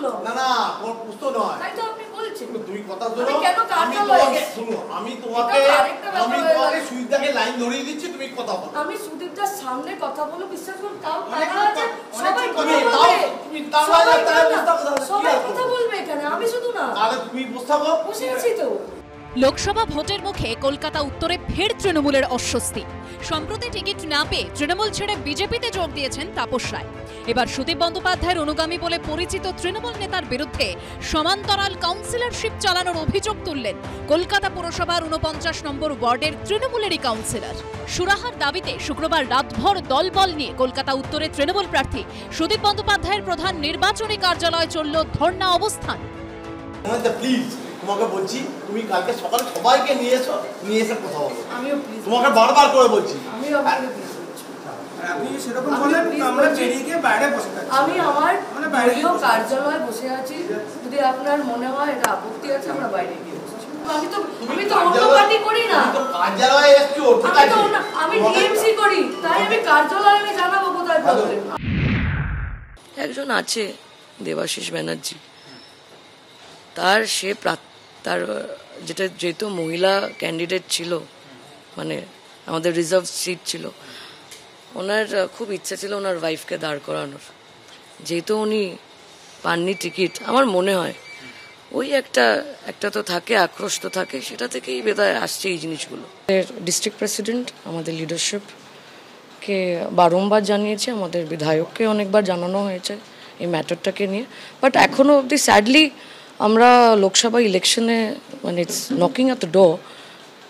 প্রশ্ন। না না, কোন প্রশ্ন নয়। তাই তো আপনি বলছেন। তুমি কথা শোনো। কেন কার্যালয়ে শুনো, আমি তোমাকে সুদীপদাকে লাইন ধরিয়ে দিচ্ছি, তুমি কথা বলো। আমি সুদীপদার সামনে কথা বলো, বিশ্বাস করুন, তাও টাকা আছে, সবাই কথা বলবে। তুমি সবাই কথা বলবে এখানে, আমি শুধু না। তাহলে তুমি বসে আছি তো। লোকসভা ভোটের মুখে কলকাতা উত্তরে ফের তৃণমূলের অস্বস্তি। সম্প্রতি টিকিট না পেয়ে তৃণমূল ছেড়ে বিজেপিতে যোগ দিয়েছেন তাপস রায়। এবার সুদীপ বন্দ্যোপাধ্যায়ের অনুগামী বলে পরিচিত তৃণমূল নেতার বিরুদ্ধে সমান্তরাল কাউন্সিলরশিপ চালানোর অভিযোগ তুললেন কলকাতা পুরসভার ৪৯ নম্বর ওয়ার্ডের তৃণমূলেরই কাউন্সিলর। সুরাহার দাবিতে শুক্রবার রাতভর দলবল নিয়ে কলকাতা উত্তরে তৃণমূল প্রার্থী সুদীপ বন্দ্যোপাধ্যায়ের প্রধান নির্বাচনী কার্যালয়ে চলল ধর্ণা অবস্থান। প্লিজ, তোমাকে বলছি, তুমি কালকে সকালে সবাইকে নিয়ে এসে কথা বলো। আমিও প্লিজ, তোমাকে বারবার করে বলছি। আমি আমার কার্যালয়ে বসে আছি, যদি আপনার মনে হয় এটা আপত্তি আছে আমরা বাইরে গিয়ে বসছি। আমি তো অন্য পার্টি করি না, কার্যালয়ে এসছো, ঠিক আছে, আমি টিএমসি করি, তাই আমি কার্যালয়ে আমি জানাবো কোথায় প্রবলেম। একজন আছে দেবাশিস ব্যানার্জি, তার যেহেতু মহিলা ক্যান্ডিডেট ছিল, মানে আমাদের রিজার্ভ সিট ছিল, ওনার খুব ইচ্ছা ছিল ওনার ওয়াইফকে দাঁড় করানোর। যেহেতু উনি পাননি টিকিট, আমার মনে হয় ওই একটা তো থাকে, আক্রোশ তো থাকে, সেটা থেকেই বোধহয় আসছে এই জিনিসগুলো। ডিস্ট্রিক্ট প্রেসিডেন্ট আমাদের লিডারশিপকে বারংবার জানিয়েছে, আমাদের বিধায়ককে অনেকবার জানানো হয়েছে এই ম্যাটারটাকে নিয়ে, বাট এখনো অবধি স্যাডলি আমরা লোকসভা ইলেকশনে, মানে it's knocking at the door,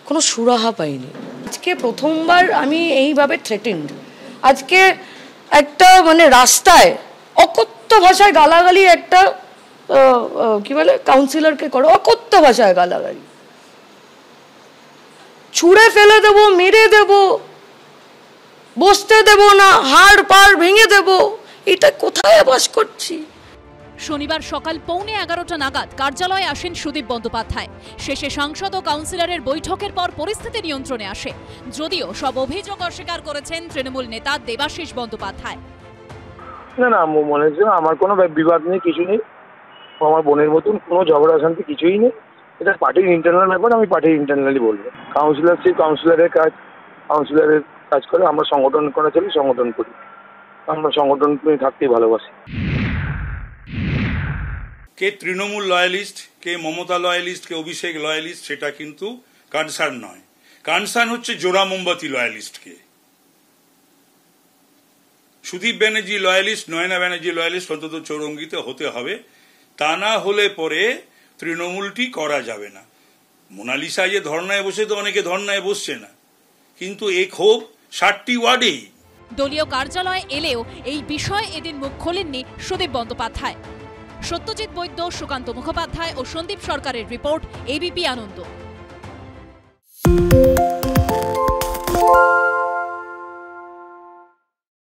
কোনো সুরাহা পাইনি। আজকে প্রথমবার আমি এইভাবে থ্রেটেন্ড। আজকে একটা মানে রাস্তায় অকথ্য ভাষায় গালাগালি একটা কি বলে কাউন্সিলরকে করো, অকথ্য ভাষায় গালাগালি, ছুঁড়ে ফেলে দেবো, মেরে দেব, বসতে দেব না, হাড় পাড় ভেঙে দেব, এটা কোথায় বাস করছি। শনিবার সকাল 11:15 নাগাদ কার্যালয়ে আসেন সুদীপ বন্দ্যোপাধ্যায়। শেষে সাংসদ ও কাউন্সিলরের বৈঠকের পর পরিস্থিতি নিয়ন্ত্রণে আসে, যদিও সব অভিযোগ অস্বীকার করেছেন তৃণমূল নেতা দেবাশিস বন্দ্যোপাধ্যায়। না মনে হচ্ছে আমার কোনো বিবাদ নেই, কিছু নেই, আমার বোনের মতন কোনো ঝগড়া শান্তি কিছুই নেই। এটা পার্টির ইন্টারনাল ব্যাপার, আমি পার্টির ইন্টারনালি বলবো। কাউন্সিলরের কাজ করে, আমরা সংগঠন করা চলি, সংগঠন করি, আমরা সংগঠন থাকতেই ভালোবাসি। কে তৃণমূল লয়ালিস্ট, কে মমতা লয়ালিস্ট, কে অভিষেক লয়ালিস্ট, সেটা কিন্তু কনসার্ন নয়। কনসার্ন হচ্ছে জোড়া মোমবাতি লয়ালিস্টকে। সুদীপ ব্যানার্জি লয়ালিস্ট, নয়না ব্যানার্জি লয়ালিস্ট অন্তত চৌরঙ্গিতে হতে হবে, তা না হলে পরে তৃণমূলটি করা যাবে না। মোনালিসা যে ধর্নায় বসে, তো অনেকে ধর্নায় বসছে না, কিন্তু এ ক্ষোভ 60টি ওয়ার্ডেই। দলীয় কার্যালয়ে এলেও এই বিষয়ে এদিন মুখ খোলেননি সুদীপ বন্দ্যোপাধ্যায়। সত্যজিৎ বৈদ্য, সুকান্ত মুখোপাধ্যায় ও সন্দীপ সরকারের রিপোর্ট, এবিপি আনন্দ।